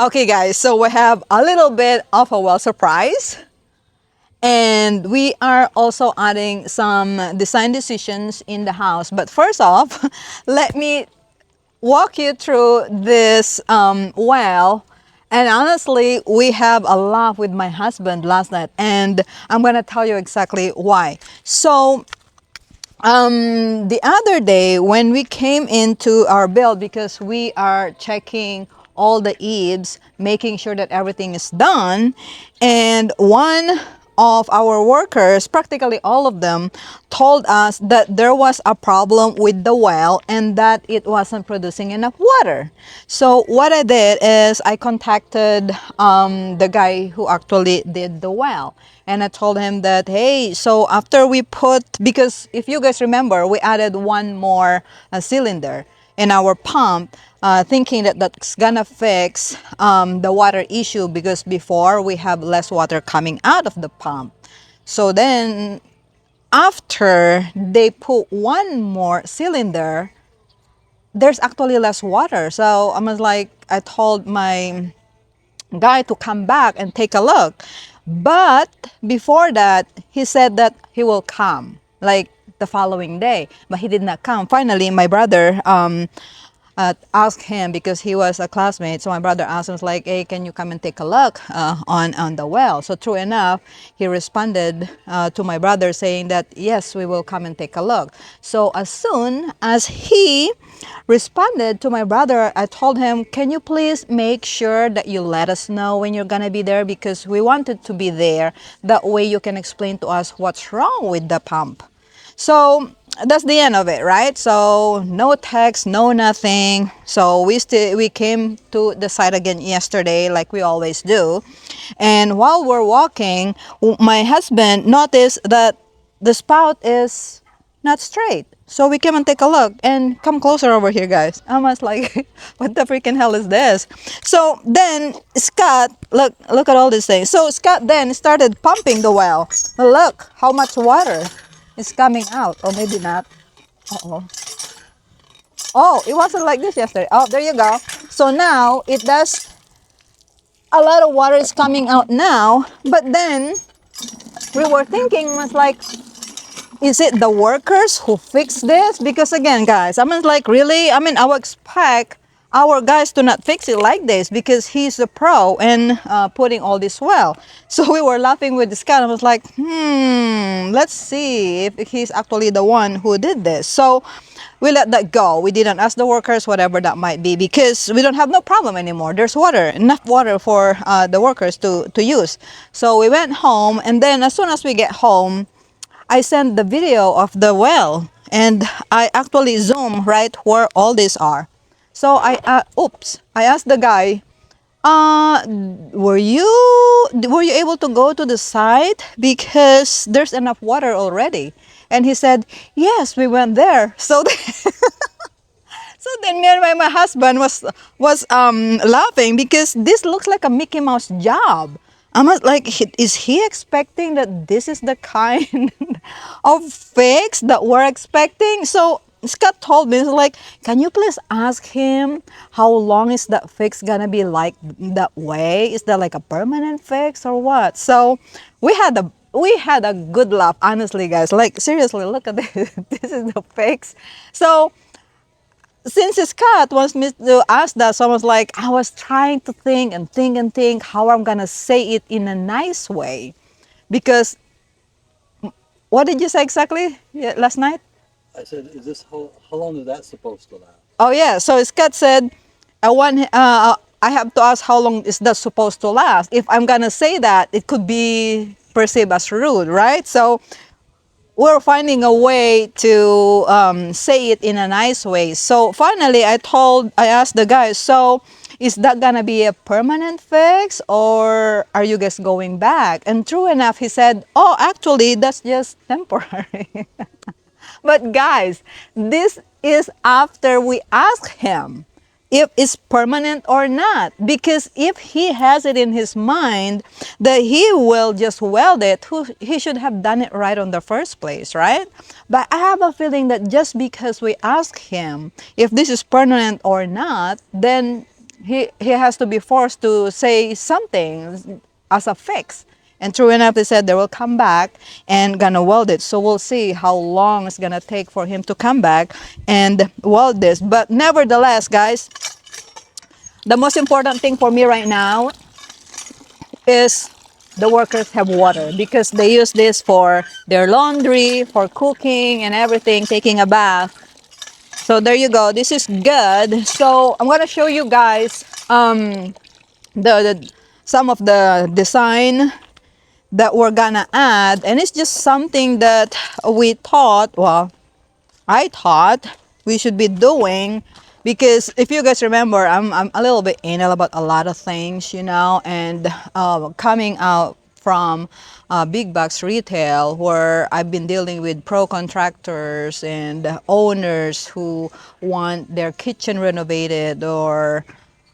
Okay, guys, so we have a little bit of a well surprise, and we are also adding some design decisions in the house. But first off, let me walk you through this well. And honestly, we have a laugh with my husband last night, and I'm gonna tell you exactly why. So the other day when we came into our build, because we are checking all the eaves, making sure that everything is done, and one of our workers, practically all of them, told us that there was a problem with the well and that it wasn't producing enough water. So what I did is I contacted the guy who actually did the well, and I told him that, hey, so after we put, because if you guys remember, we added one more cylinder in our pump, thinking that that's gonna fix the water issue, because before we have less water coming out of the pump. So then after they put one more cylinder, there's actually less water. So I was like, I told my guy to come back and take a look. But before that, he said that he will come like the following day, but he did not come. Finally, my brother asked him, because he was a classmate. So my brother asked him, was like, hey, can you come and take a look on the well? So true enough, he responded to my brother saying that, yes, we will come and take a look. So as soon as he responded to my brother, I told him, can you please make sure that you let us know when you're gonna be there, because we wanted to be there. That way you can explain to us what's wrong with the pump. So that's the end of it, right? So no text, no nothing. So we came to the site again yesterday, like we always do. And while we're walking, my husband noticed that the spout is not straight. So we came and take a look, and come closer over here, guys. I was like, what the freaking hell is this? So then Scott, look at all these things. So Scott then started pumping the well. Look how much water is coming out. Or maybe not. Uh-oh. Oh, it wasn't like this yesterday. Oh, there you go. So now it does, a lot of water is coming out now. But then we were thinking, was like, is it the workers who fix this? Because again, guys, I mean, like, really, I mean, I would expect our guys to not fix it like this, because he's a pro in putting all this well. So we were laughing with this guy. I was like, let's see if he's actually the one who did this. So we let that go. We didn't ask the workers, whatever that might be, because we don't have no problem anymore. There's water, enough water for the workers to use. So we went home, and then as soon as we get home, I sent the video of the well, and I actually zoom right where all these are. So I asked the guy, were you able to go to the site, because there's enough water already? And he said, yes, we went there. So so then me and my husband was laughing, because this looks like a Mickey Mouse job. I was like, is he expecting that this is the kind of fix that we're expecting? So Scott told me, he's like, can you please ask him how long is that fix gonna be like that way? Is that like a permanent fix or what? So we had a good laugh, honestly, guys. Like, seriously, look at this. This is the fix. So since Scott wants me to ask that, so I was like, I was trying to think and think and think how I'm gonna say it in a nice way, because what did you say exactly last night? I said, is this how long is that supposed to last? Oh yeah, so Scott said, I have to ask how long is that supposed to last. If I'm gonna say that, it could be perceived as rude, right? So we're finding a way to say it in a nice way. So finally, I asked the guys, so is that gonna be a permanent fix, or are you guys going back? And true enough, he said, oh, actually, that's just temporary. But guys, this is after we ask him if it's permanent or not. Because if he has it in his mind that he will just weld it, he should have done it right on the first place, right? But I have a feeling that just because we ask him if this is permanent or not, then he has to be forced to say something as a fix. And true enough, they said they will come back and gonna weld it. So we'll see how long it's gonna take for him to come back and weld this. But nevertheless, guys, the most important thing for me right now is the workers have water, because they use this for their laundry, for cooking and everything, taking a bath. So there you go. This is good. So I'm gonna show you guys the some of the design that we're gonna add, and it's just something that we thought, well, I thought we should be doing, because if you guys remember, I'm a little bit anal about a lot of things, you know, and coming out from big box retail, where I've been dealing with pro contractors and owners who want their kitchen renovated, or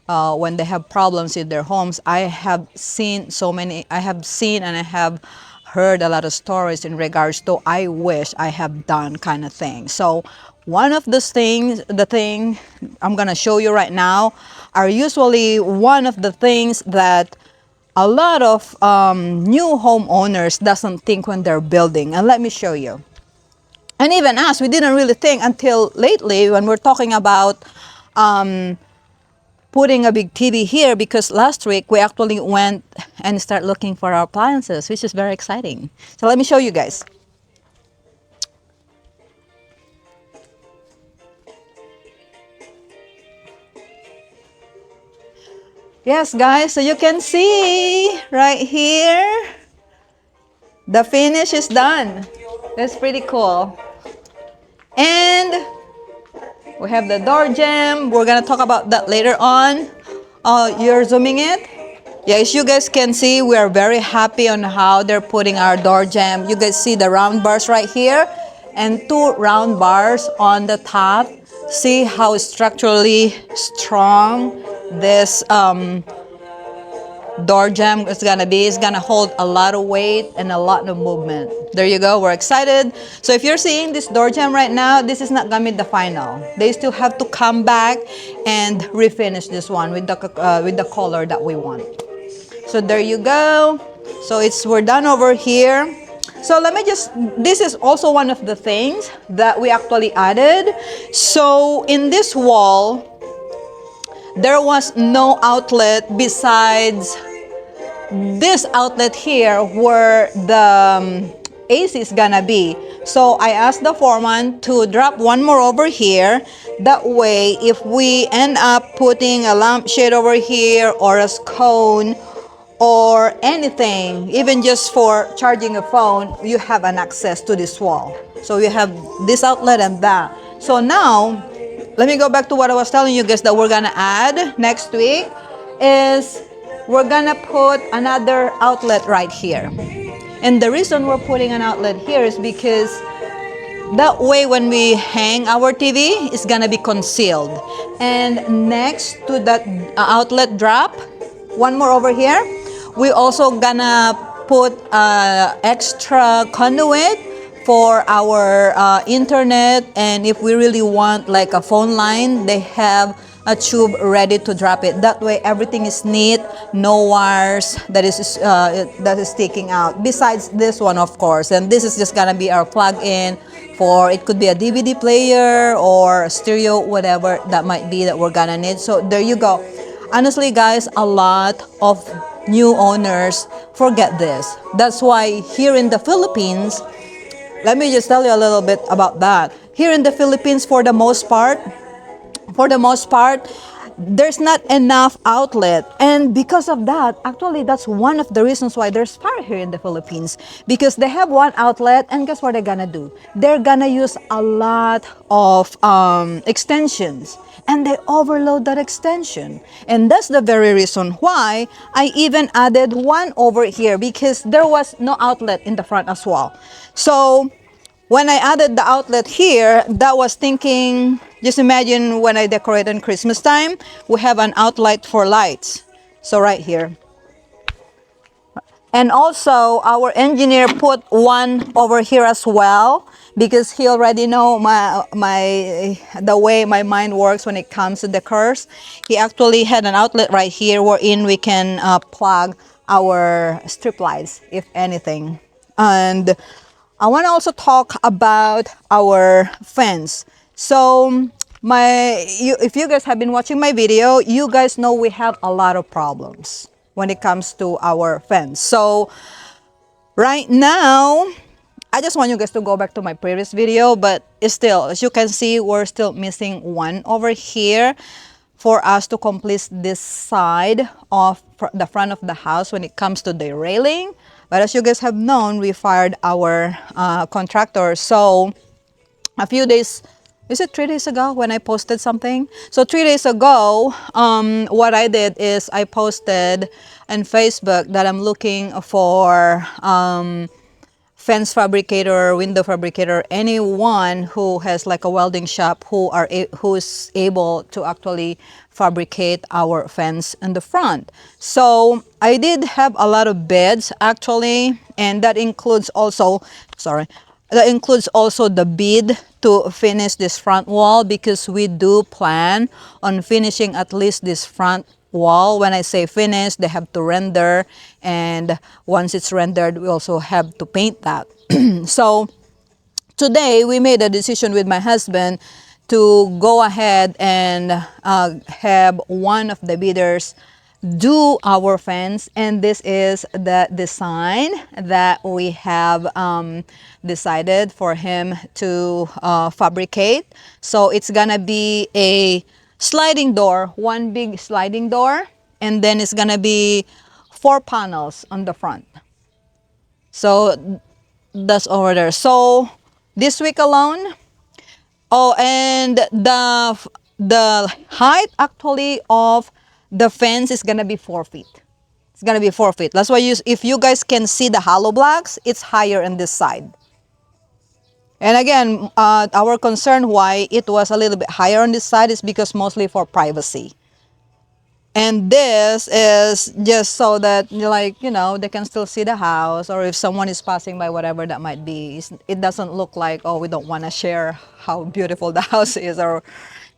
when they have problems in their homes. I have seen and I have heard a lot of stories in regards to I wish I have done kind of thing. So one of those things, the thing I'm gonna show you right now, are usually one of the things that a lot of new homeowners doesn't think when they're building. And let me show you. And even us, we didn't really think until lately when we're talking about putting a big TV here, because last week we actually went and start looking for our appliances, which is very exciting. So let me show you guys. Yes, guys, so you can see right here, the finish is done. That's pretty cool. And we have the door jamb. We're gonna talk about that later on. You're zooming it. Yeah, as you guys can see, we are very happy on how they're putting our door jamb. You guys see the round bars right here and two round bars on the top. See how structurally strong this door jamb is gonna be. It's gonna hold a lot of weight and a lot of movement. There you go, we're excited. So if you're seeing this door jamb right now, this is not gonna be the final. They still have to come back and refinish this one with the color that we want. So there you go. So we're done over here. So let me just, this is also one of the things that we actually added. So in this wall, there was no outlet besides this outlet here where the AC is gonna be. So I asked the foreman to drop one more over here. That way, if we end up putting a lampshade over here or a cone or anything, even just for charging a phone, you have an access to this wall. So you have this outlet and that. So now, let me go back to what I was telling you guys that we're gonna add next week is we're gonna put another outlet right here. And the reason we're putting an outlet here is because that way when we hang our TV, it's gonna be concealed. And next to that outlet drop, one more over here, we also gonna put extra conduit for our internet. And if we really want like a phone line, they have a tube ready to drop it. That way everything is neat, no wires that is sticking out. Besides this one, of course, and this is just gonna be our plug-in for, it could be a DVD player or a stereo, whatever that might be that we're gonna need. So there you go. Honestly, guys, a lot of new owners forget this. That's why here in the Philippines, let me just tell you a little bit about that. Here in the Philippines, for the most part, there's not enough outlet. And because of that, actually, that's one of the reasons why there's fire here in the Philippines. Because they have one outlet, and guess what they're gonna do? They're gonna use a lot of extensions. And they overload that extension. And that's the very reason why I even added one over here, because there was no outlet in the front as well. So when I added the outlet here, that was thinking, just imagine when I decorate on Christmas time, we have an outlet for lights. So right here. And also our engineer put one over here as well, because he already know my the way my mind works when it comes to the curse. He actually had an outlet right here wherein we can plug our strip lights, if anything. And I want to also talk about our fence. So if you guys have been watching my video, you guys know we have a lot of problems when it comes to our fence. So right now, I just want you guys to go back to my previous video, but still, as you can see, we're still missing one over here for us to complete this side of the front of the house when it comes to the railing. But as you guys have known, we fired our contractor. So a few days, is it 3 days ago when I posted something? So 3 days ago, what I did is I posted on Facebook that I'm looking for fence fabricator, window fabricator, anyone who has like a welding shop who's able to actually fabricate our fence in the front. So I did have a lot of bids actually, and that includes also, the bid to finish this front wall, because we do plan on finishing at least this front wall. When I say finish, they have to render, and once it's rendered, we also have to paint that. So today we made a decision with my husband to go ahead and have one of the bidders do our fence, and this is the design that we have decided for him to fabricate. So it's gonna be a sliding door, one big sliding door, and then it's gonna be 4 panels on the front. So that's over there. So this week alone, oh, and the height actually of the fence is gonna be 4 feet. It's gonna be 4 feet. That's why if you guys can see the hollow blocks, it's higher on this side. And again, our concern why it was a little bit higher on this side is because mostly for privacy. And this is just so that, like, they can still see the house, or if someone is passing by, whatever that might be, it doesn't look like, oh, we don't want to share how beautiful the house is, or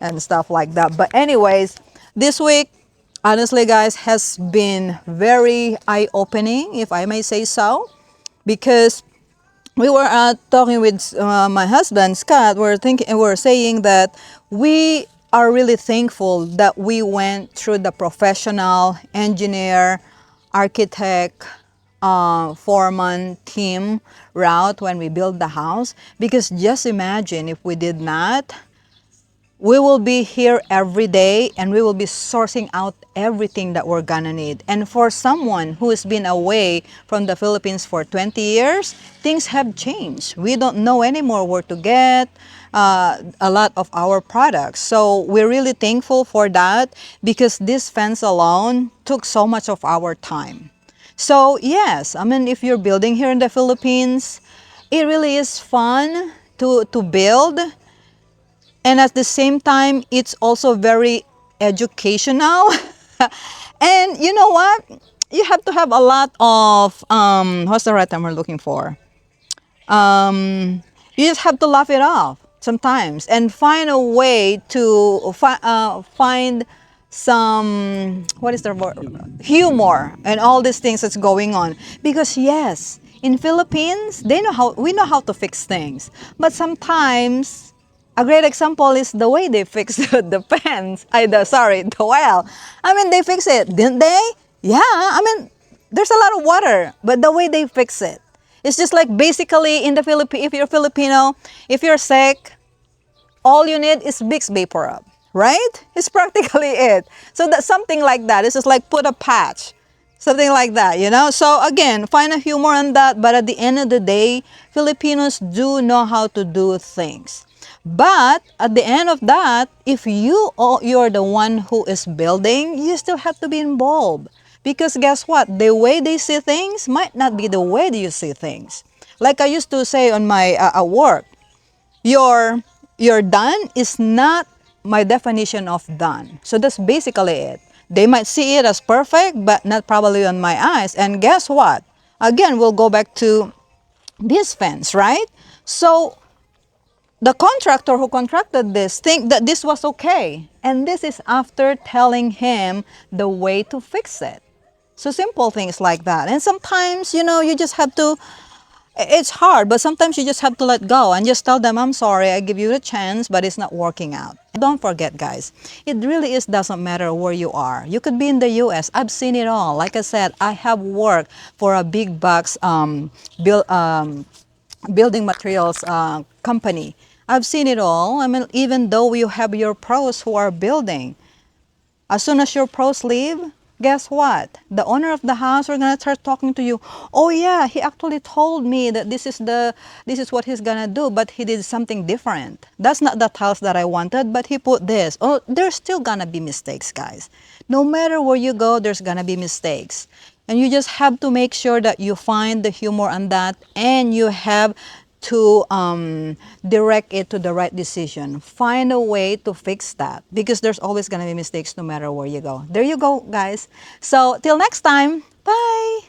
and stuff like that. But anyways, this week, honestly, guys, has been very eye-opening, if I may say so, because we were talking with my husband Scott. We're saying that we are really thankful that we went through the professional engineer, architect, foreman team route when we built the house, because just imagine if we did not, we will be here every day and we will be sourcing out everything that we're gonna need. And for someone who has been away from the Philippines for 20 years, things have changed. We don't know anymore where to get a lot of our products. So we're really thankful for that, because this fence alone took so much of our time. So yes, I mean, if you're building here in the Philippines, it really is fun to build. And at the same time, it's also very educational. And you know what? You have to have a lot of, what's the right term we're looking for? You just have to laugh it off sometimes and find a way to find some, what is the word? Humor and all these things that's going on. Because yes, in Philippines, we know how to fix things. But sometimes, a great example is the way they fix the fence. The well. I mean, they fix it, didn't they? Yeah, I mean, there's a lot of water, but the way they fix it. It's just like basically in the Philippines, if you're Filipino, if you're sick, all you need is Vicks Vapor Rub, right? It's practically it. So that's something like that. It's just like put a patch, something like that, So again, find a humor in that. But at the end of the day, Filipinos do know how to do things. But at the end of that, if you're the one who is building, you still have to be involved. Because guess what? The way they see things might not be the way that you see things. Like I used to say on my work, your done is not my definition of done. So that's basically it. They might see it as perfect, but not probably on my eyes. And guess what? Again, we'll go back to this fence, right? So the contractor who contracted this think that this was okay. And this is after telling him the way to fix it. So simple things like that. And sometimes, you know, you just have to, it's hard, but sometimes you just have to let go and just tell them, I'm sorry, I give you a chance, but it's not working out. Don't forget, guys, it really is doesn't matter where you are. You could be in the US. I've seen it all. Like I said, I have worked for a big box building materials company. I've seen it all. I mean, even though you have your pros who are building, as soon as your pros leave, guess what? The owner of the house are gonna start talking to you. Oh yeah, he actually told me that this is what he's gonna do, but he did something different. That's not the tiles that I wanted, but he put this. Oh, there's still gonna be mistakes, guys. No matter where you go, there's gonna be mistakes. And you just have to make sure that you find the humor on that, and you have to direct it to the right decision. Find a way to fix that, because there's always going to be mistakes no matter where you go. There you go, guys. So till next time, bye.